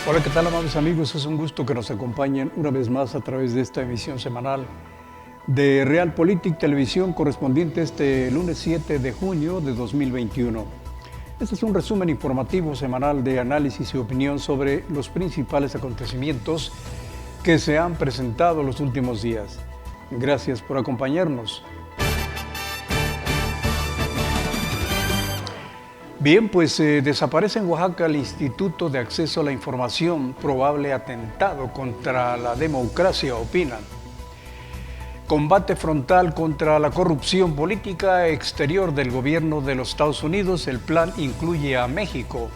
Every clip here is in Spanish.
Hola, ¿qué tal, amables amigos? Es un gusto que nos acompañen una vez más a través de esta emisión semanal de Realpolitik Televisión correspondiente este lunes 7 de junio de 2021. Este es un resumen informativo semanal de análisis y opinión sobre los principales acontecimientos que se han presentado los últimos días. Gracias por acompañarnos. Bien, pues desaparece en Oaxaca el Instituto de Acceso a la Información, probable atentado contra la democracia, opinan. Combate frontal contra la corrupción política exterior del gobierno de los Estados Unidos, el plan incluye a México.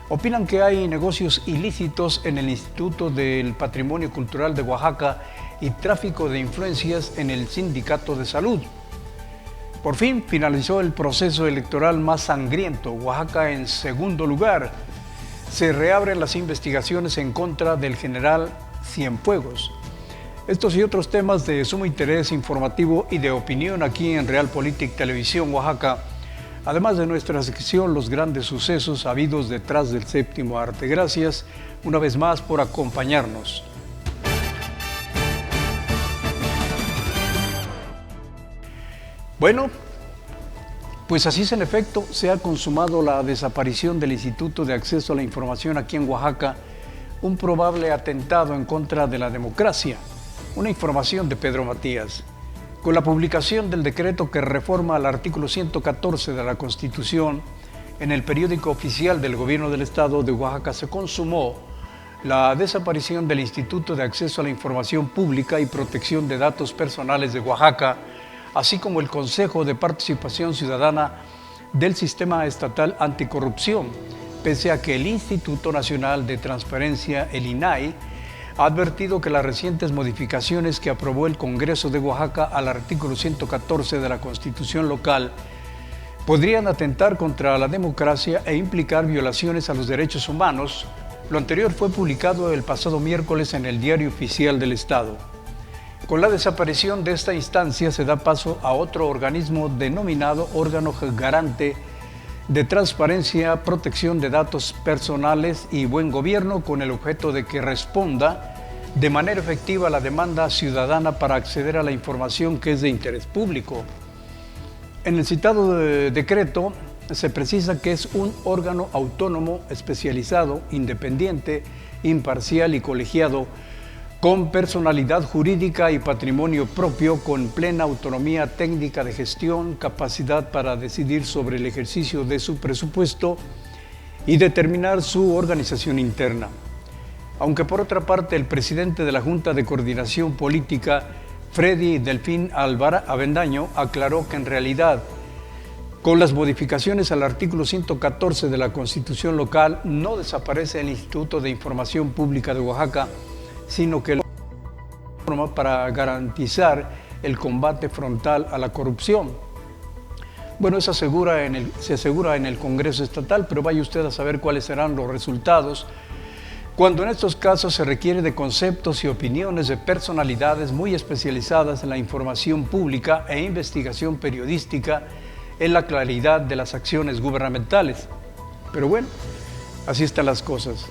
Opinan que hay negocios ilícitos en el Instituto del Patrimonio Cultural de Oaxaca y tráfico de influencias en el Sindicato de Salud. Por fin finalizó el proceso electoral más sangriento, Oaxaca en segundo lugar. Se reabren las investigaciones en contra del general Cienfuegos. Estos y otros temas de sumo interés informativo y de opinión aquí en Realpolitik Televisión Oaxaca, además de nuestra sección Los grandes sucesos habidos detrás del séptimo arte. Gracias una vez más por acompañarnos. Bueno, pues así es, en efecto, se ha consumado la desaparición del Instituto de Acceso a la Información aquí en Oaxaca, un probable atentado en contra de la democracia. Una información de Pedro Matías. Con la publicación del decreto que reforma el artículo 114 de la Constitución en el periódico oficial del Gobierno del Estado de Oaxaca, se consumó la desaparición del Instituto de Acceso a la Información Pública y Protección de Datos Personales de Oaxaca, así como el Consejo de Participación Ciudadana del Sistema Estatal Anticorrupción, pese a que el Instituto Nacional de Transparencia, el INAI, ha advertido que las recientes modificaciones que aprobó el Congreso de Oaxaca al artículo 114 de la Constitución local podrían atentar contra la democracia e implicar violaciones a los derechos humanos. Lo anterior fue publicado el pasado miércoles en el Diario Oficial del Estado. Con la desaparición de esta instancia se da paso a otro organismo denominado Órgano Garante de Transparencia, Protección de Datos Personales y Buen Gobierno, con el objeto de que responda de manera efectiva a la demanda ciudadana para acceder a la información que es de interés público. En el citado decreto se precisa que es un órgano autónomo, especializado, independiente, imparcial y colegiado, con personalidad jurídica y patrimonio propio, con plena autonomía técnica de gestión, capacidad para decidir sobre el ejercicio de su presupuesto y determinar su organización interna. Aunque por otra parte el presidente de la Junta de Coordinación Política, Freddy Delfín Alvar Avendaño, aclaró que en realidad, con las modificaciones al artículo 114 de la Constitución local, no desaparece el Instituto de Información Pública de Oaxaca, sino que la forma para garantizar el combate frontal a la corrupción. Bueno, se asegura en el Congreso Estatal, pero vaya usted a saber cuáles serán los resultados, cuando en estos casos se requiere de conceptos y opiniones de personalidades muy especializadas en la información pública e investigación periodística en la claridad de las acciones gubernamentales. Pero bueno, así están las cosas.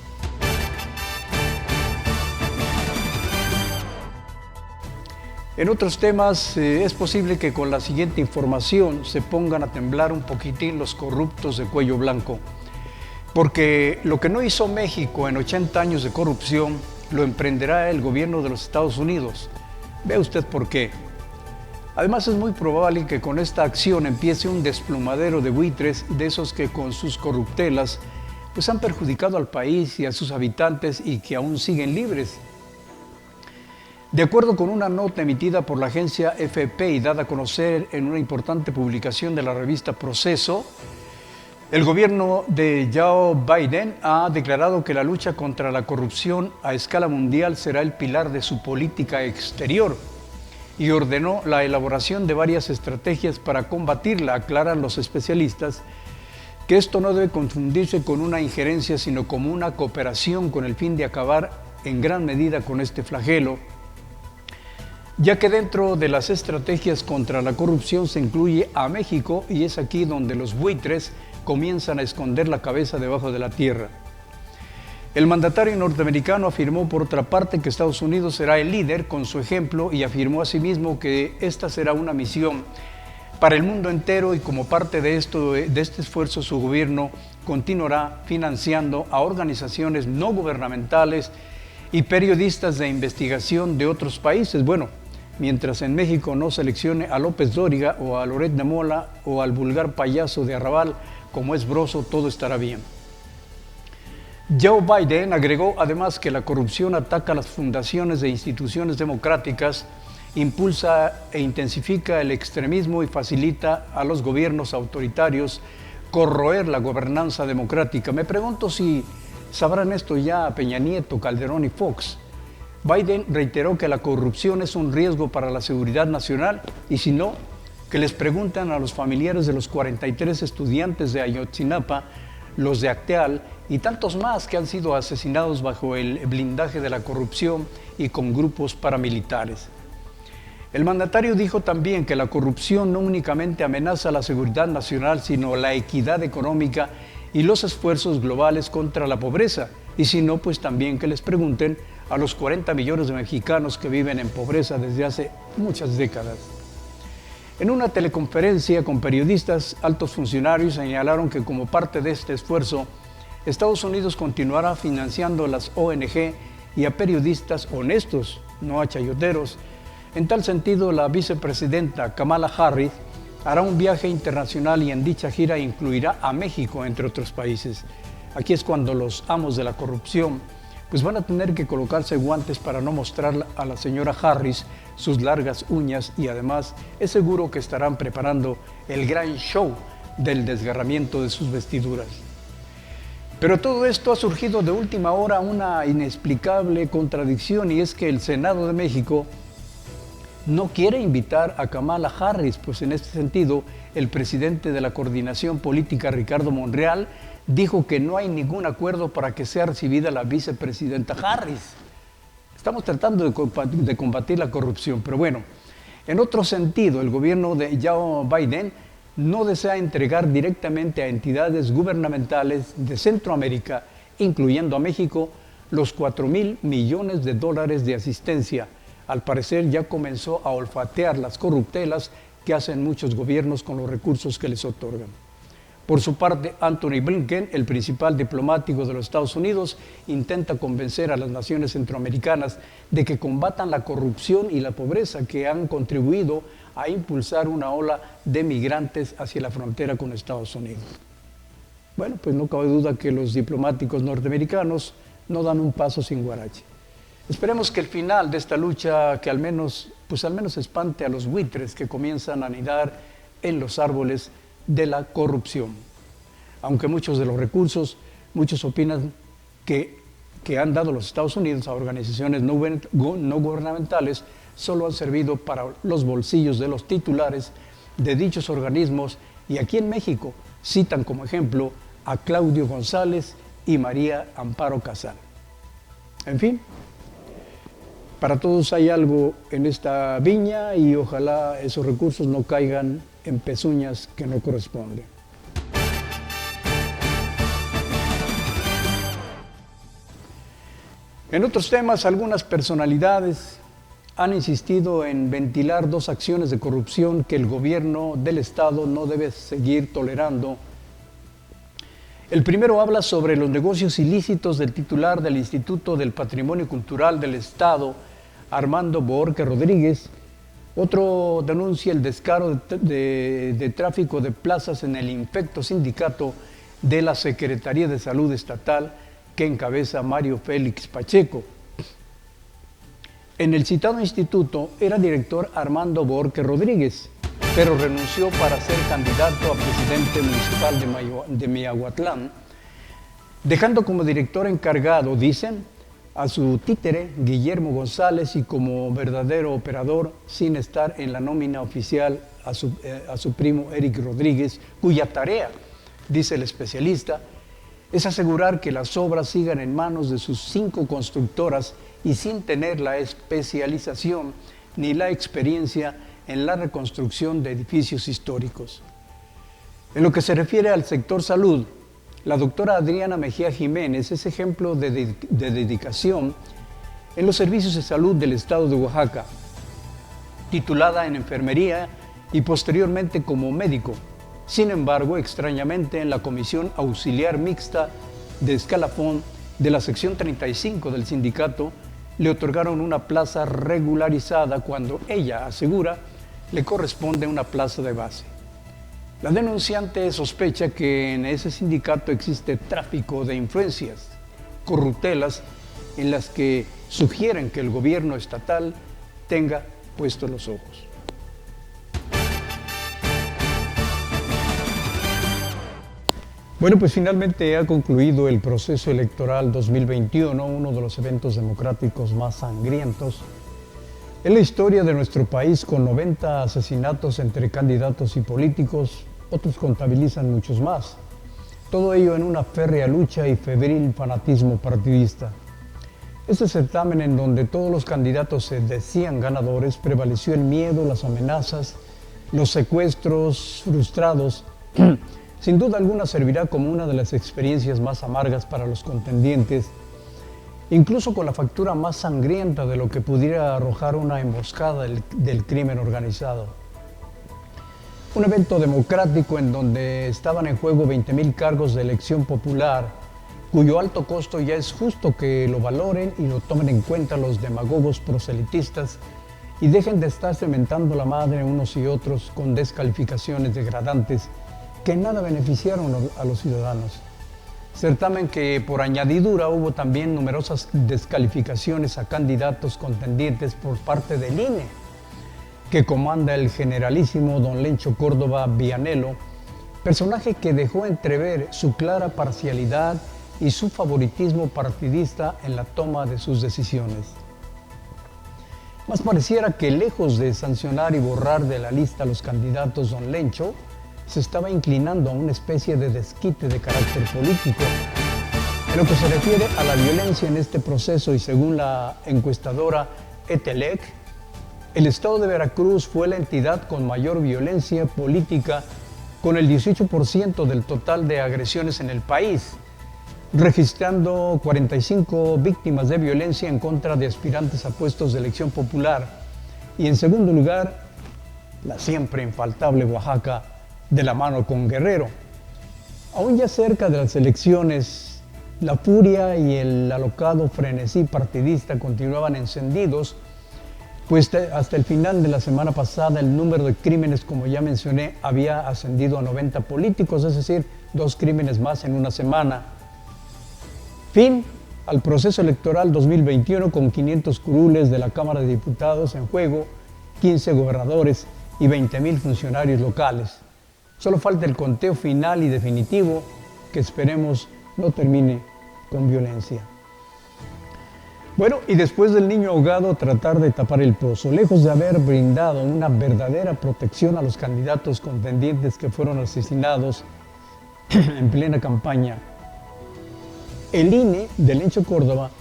En otros temas, es posible que con la siguiente información se pongan a temblar un poquitín los corruptos de cuello blanco, porque lo que no hizo México en 80 años de corrupción, lo emprenderá el gobierno de los Estados Unidos. Vea usted por qué. Además, es muy probable que con esta acción empiece un desplumadero de buitres, de esos que con sus corruptelas pues han perjudicado al país y a sus habitantes y que aún siguen libres. De acuerdo con una nota emitida por la agencia AFP y dada a conocer en una importante publicación de la revista Proceso, el gobierno de Joe Biden ha declarado que la lucha contra la corrupción a escala mundial será el pilar de su política exterior y ordenó la elaboración de varias estrategias para combatirla. Aclaran los especialistas que esto no debe confundirse con una injerencia, sino como una cooperación con el fin de acabar en gran medida con este flagelo, ya que dentro de las estrategias contra la corrupción se incluye a México, y es aquí donde los buitres comienzan a esconder la cabeza debajo de la tierra. El mandatario norteamericano afirmó por otra parte que Estados Unidos será el líder con su ejemplo y afirmó asimismo que esta será una misión para el mundo entero y como parte de este esfuerzo su gobierno continuará financiando a organizaciones no gubernamentales y periodistas de investigación de otros países. Bueno, mientras en México no seleccione a López Dóriga o a Loret de Mola o al vulgar payaso de Arrabal como es Broso, todo estará bien. Joe Biden agregó además que la corrupción ataca a las fundaciones de instituciones democráticas, impulsa e intensifica el extremismo y facilita a los gobiernos autoritarios corroer la gobernanza democrática. Me pregunto si sabrán esto ya Peña Nieto, Calderón y Fox. Biden reiteró que la corrupción es un riesgo para la seguridad nacional y si no, que les preguntan a los familiares de los 43 estudiantes de Ayotzinapa, los de Acteal y tantos más que han sido asesinados bajo el blindaje de la corrupción y con grupos paramilitares. El mandatario dijo también que la corrupción no únicamente amenaza la seguridad nacional, sino la equidad económica y los esfuerzos globales contra la pobreza. Y si no, pues también que les pregunten a los 40 millones de mexicanos que viven en pobreza desde hace muchas décadas. En una teleconferencia con periodistas, altos funcionarios señalaron que como parte de este esfuerzo, Estados Unidos continuará financiando a las ONG y a periodistas honestos, no a chayoteros. En tal sentido, la vicepresidenta Kamala Harris hará un viaje internacional y en dicha gira incluirá a México, entre otros países. Aquí es cuando los amos de la corrupción pues van a tener que colocarse guantes para no mostrar a la señora Harris sus largas uñas y además es seguro que estarán preparando el gran show del desgarramiento de sus vestiduras. Pero todo esto ha surgido de última hora una inexplicable contradicción y es que el Senado de México no quiere invitar a Kamala Harris, pues en este sentido el presidente de la Coordinación Política, Ricardo Monreal, dijo que no hay ningún acuerdo para que sea recibida la vicepresidenta Harris. Estamos tratando de combatir la corrupción, pero bueno, en otro sentido, el gobierno de Joe Biden no desea entregar directamente a entidades gubernamentales de Centroamérica, incluyendo a México, los 4,000 millones de dólares de asistencia. Al parecer ya comenzó a olfatear las corruptelas que hacen muchos gobiernos con los recursos que les otorgan. Por su parte, Antony Blinken, el principal diplomático de los Estados Unidos, intenta convencer a las naciones centroamericanas de que combatan la corrupción y la pobreza que han contribuido a impulsar una ola de migrantes hacia la frontera con Estados Unidos. Bueno, pues no cabe duda que los diplomáticos norteamericanos no dan un paso sin guarache. Esperemos que el final de esta lucha, que al menos espante a los buitres que comienzan a anidar en los árboles de la corrupción. Aunque muchos de los recursos, muchos opinan que han dado los Estados Unidos a organizaciones no gubernamentales solo han servido para los bolsillos de los titulares de dichos organismos y aquí en México citan como ejemplo a Claudio González y María Amparo Casal. En fin, para todos hay algo en esta viña y ojalá esos recursos no caigan en pezuñas que no corresponden. En otros temas, algunas personalidades han insistido en ventilar dos acciones de corrupción que el gobierno del Estado no debe seguir tolerando. El primero habla sobre los negocios ilícitos del titular del Instituto del Patrimonio Cultural del Estado, Armando Bohórquez Rodríguez. Otro denuncia el descaro de tráfico de plazas en el infecto sindicato de la Secretaría de Salud Estatal que encabeza Mario Félix Pacheco. En el citado instituto era director Armando Bohórquez Rodríguez, pero renunció para ser candidato a presidente municipal de Miahuatlán, dejando como director encargado, dicen, a su títere, Guillermo González, y como verdadero operador, sin estar en la nómina oficial, a su primo Eric Rodríguez, cuya tarea, dice el especialista, es asegurar que las obras sigan en manos de sus 5 constructoras y sin tener la especialización ni la experiencia en la reconstrucción de edificios históricos. En lo que se refiere al sector salud, La doctora Adriana Mejía Jiménez es ejemplo de dedicación en los servicios de salud del estado de Oaxaca, titulada en enfermería y posteriormente como médico. Sin embargo, extrañamente, en la Comisión Auxiliar Mixta de Escalafón de la sección 35 del sindicato, le otorgaron una plaza regularizada cuando ella asegura le corresponde una plaza de base. La denunciante sospecha que en ese sindicato existe tráfico de influencias, corruptelas en las que sugieren que el gobierno estatal tenga puestos los ojos. Bueno, pues finalmente ha concluido el proceso electoral 2021, uno de los eventos democráticos más sangrientos en la historia de nuestro país, con 90 asesinatos entre candidatos y políticos. Otros contabilizan muchos más. Todo ello en una férrea lucha y febril fanatismo partidista. Este certamen, en donde todos los candidatos se decían ganadores, prevaleció el miedo, las amenazas, los secuestros frustrados. Sin duda alguna servirá como una de las experiencias más amargas para los contendientes, incluso con la factura más sangrienta de lo que pudiera arrojar una emboscada del crimen organizado. Un evento democrático en donde estaban en juego 20,000 cargos de elección popular, cuyo alto costo ya es justo que lo valoren y lo tomen en cuenta los demagogos proselitistas y dejen de estarse mentando la madre unos y otros con descalificaciones degradantes que nada beneficiaron a los ciudadanos. Certamen que por añadidura hubo también numerosas descalificaciones a candidatos contendientes por parte del INE, que comanda el generalísimo don Lencho Córdoba Vianello, personaje que dejó entrever su clara parcialidad y su favoritismo partidista en la toma de sus decisiones. Más pareciera que, lejos de sancionar y borrar de la lista a los candidatos, don Lencho se estaba inclinando a una especie de desquite de carácter político. En lo que se refiere a la violencia en este proceso, y según la encuestadora ETELEC, el estado de Veracruz fue la entidad con mayor violencia política, con el 18% del total de agresiones en el país, registrando 45 víctimas de violencia en contra de aspirantes a puestos de elección popular. Y en segundo lugar, la siempre infaltable Oaxaca, de la mano con Guerrero. Aún ya cerca de las elecciones, la furia y el alocado frenesí partidista continuaban encendidos, pues hasta el final de la semana pasada el número de crímenes, como ya mencioné, había ascendido a 90 políticos, es decir, 2 crímenes más en una semana. Fin al proceso electoral 2021 con 500 curules de la Cámara de Diputados en juego, 15 gobernadores y 20,000 funcionarios locales. Solo falta el conteo final y definitivo, que esperemos no termine con violencia. Bueno, y después del niño ahogado, tratar de tapar el pozo, lejos de haber brindado una verdadera protección a los candidatos contendientes que fueron asesinados en plena campaña. El INE de Lencho Córdoba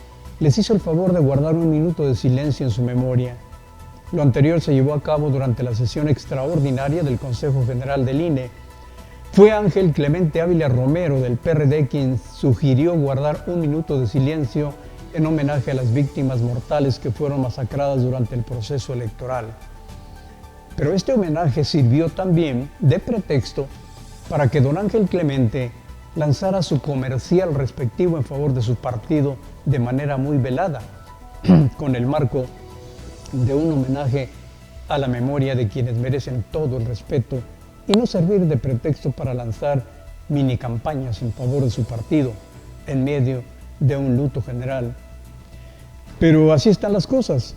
les hizo el favor de guardar un minuto de silencio en su memoria. Lo anterior se llevó a cabo durante la sesión extraordinaria del Consejo General del INE. Fue Ángel Clemente Ávila Romero, del PRD, quien sugirió guardar un minuto de silencio en homenaje a las víctimas mortales que fueron masacradas durante el proceso electoral. Pero este homenaje sirvió también de pretexto para que don Ángel Clemente lanzara su comercial respectivo en favor de su partido de manera muy velada, con el marco de un homenaje a la memoria de quienes merecen todo el respeto, y no servir de pretexto para lanzar mini campañas en favor de su partido en medio de un luto general. Pero así están las cosas.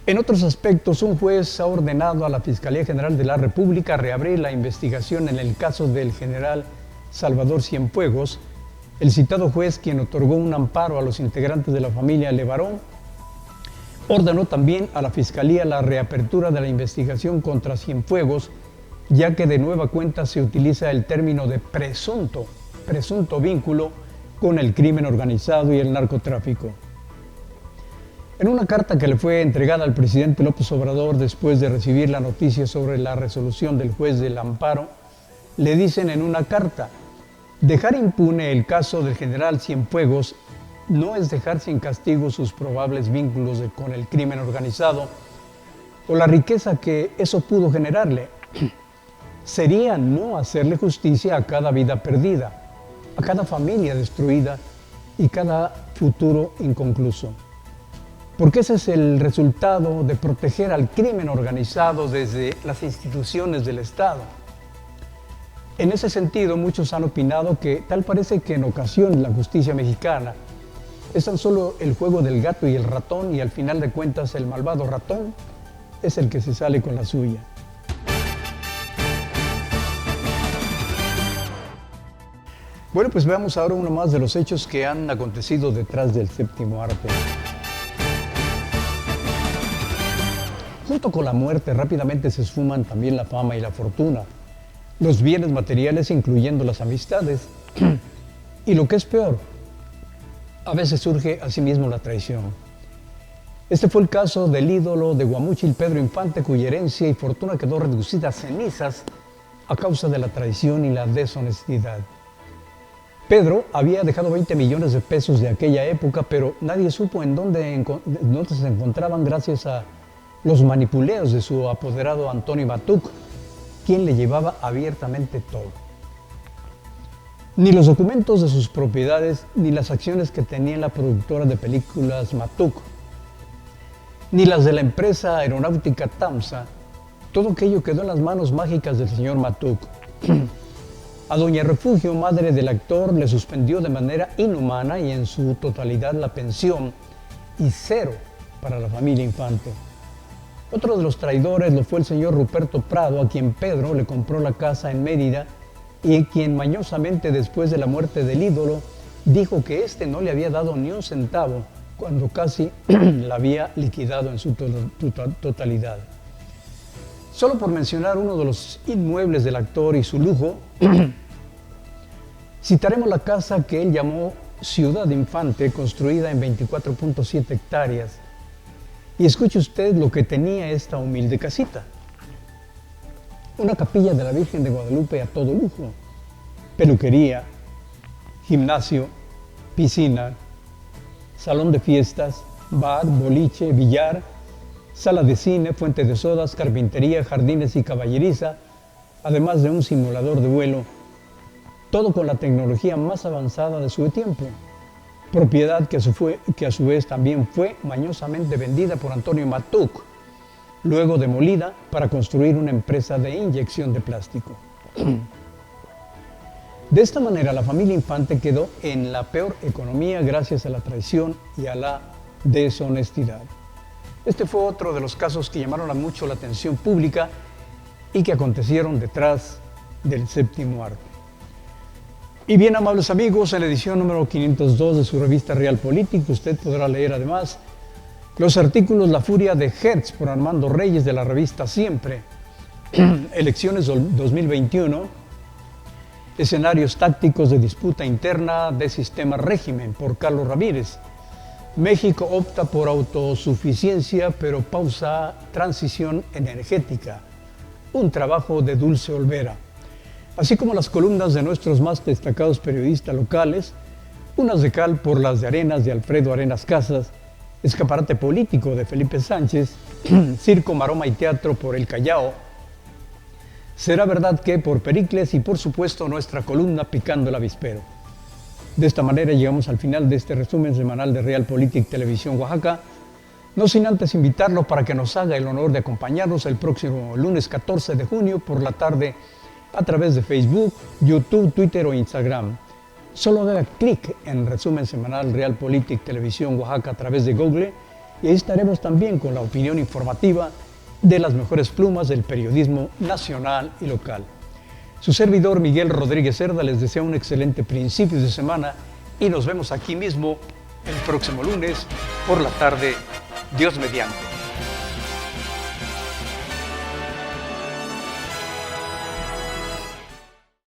En otros aspectos, un juez ha ordenado a la Fiscalía General de la República reabrir la investigación en el caso del general Salvador Cienfuegos. El citado juez, quien otorgó un amparo a los integrantes de la familia Levarón, ordenó también a la Fiscalía la reapertura de la investigación contra Cienfuegos, ya que de nueva cuenta se utiliza el término de presunto vínculo con el crimen organizado y el narcotráfico. En una carta que le fue entregada al presidente López Obrador después de recibir la noticia sobre la resolución del juez del amparo, le dicen en una carta: dejar impune el caso del general Cienfuegos no es dejar sin castigo sus probables vínculos con el crimen organizado o la riqueza que eso pudo generarle. Sería no hacerle justicia a cada vida perdida, a cada familia destruida y cada futuro inconcluso. Porque ese es el resultado de proteger al crimen organizado desde las instituciones del Estado. En ese sentido, muchos han opinado que tal parece que en ocasiones la justicia mexicana es tan solo el juego del gato y el ratón, y al final de cuentas el malvado ratón es el que se sale con la suya. Bueno, pues veamos ahora uno más de los hechos que han acontecido detrás del séptimo arte. Junto con la muerte, rápidamente se esfuman también la fama y la fortuna, los bienes materiales, incluyendo las amistades, y lo que es peor, a veces surge asimismo la traición. Este fue el caso del ídolo de Guamúchil, Pedro Infante, cuya herencia y fortuna quedó reducida a cenizas a causa de la traición y la deshonestidad. Pedro había dejado 20 millones de pesos de aquella época, pero nadie supo en dónde se encontraban gracias a los manipuleos de su apoderado Antonio Matuc, quien le llevaba abiertamente todo. Ni los documentos de sus propiedades, ni las acciones que tenía en la productora de películas Matuc, ni las de la empresa aeronáutica TAMSA, todo aquello quedó en las manos mágicas del señor Matuc. A doña Refugio, madre del actor, le suspendió de manera inhumana y en su totalidad la pensión, y cero para la familia Infante. Otro de los traidores lo fue el señor Ruperto Prado, a quien Pedro le compró la casa en Mérida y quien mañosamente, después de la muerte del ídolo, dijo que éste no le había dado ni un centavo cuando casi la había liquidado en su totalidad. Solo por mencionar uno de los inmuebles del actor y su lujo, citaremos la casa que él llamó Ciudad Infante, construida en 24.7 hectáreas. Y escuche usted lo que tenía esta humilde casita. Una capilla de la Virgen de Guadalupe a todo lujo, peluquería, gimnasio, piscina, salón de fiestas, bar, boliche, billar, sala de cine, fuente de sodas, carpintería, jardines y caballeriza, además de un simulador de vuelo, todo con la tecnología más avanzada de su tiempo. Propiedad que a su vez también fue mañosamente vendida por Antonio Matuc, luego demolida para construir una empresa de inyección de plástico. De esta manera, la familia Infante quedó en la peor economía gracias a la traición y a la deshonestidad. Este fue otro de los casos que llamaron mucho la atención pública y que acontecieron detrás del séptimo arte. Y bien, amables amigos, en la edición número 502 de su revista Realpolitik, usted podrá leer además los artículos La Furia de Hertz por Armando Reyes de la revista Siempre, Elecciones 2021, Escenarios tácticos de disputa interna de sistema régimen por Carlos Ramírez, México opta por autosuficiencia pero pausa transición energética, un trabajo de Dulce Olvera, así como las columnas de nuestros más destacados periodistas locales, unas de cal por las de arenas de Alfredo Arenas Casas, Escaparate político de Felipe Sánchez, Circo, Maroma y Teatro por El Callao, Será verdad que por Pericles y por supuesto nuestra columna Picando el Avispero. De esta manera llegamos al final de este resumen semanal de Realpolitik Televisión Oaxaca, no sin antes invitarlo para que nos haga el honor de acompañarnos el próximo lunes 14 de junio por la tarde a través de Facebook, YouTube, Twitter o Instagram. Solo haga clic en resumen semanal Realpolitik Televisión Oaxaca a través de Google y ahí estaremos también con la opinión informativa de las mejores plumas del periodismo nacional y local. Su servidor Miguel Rodríguez Cerda les desea un excelente principio de semana y nos vemos aquí mismo el próximo lunes por la tarde, Dios mediante.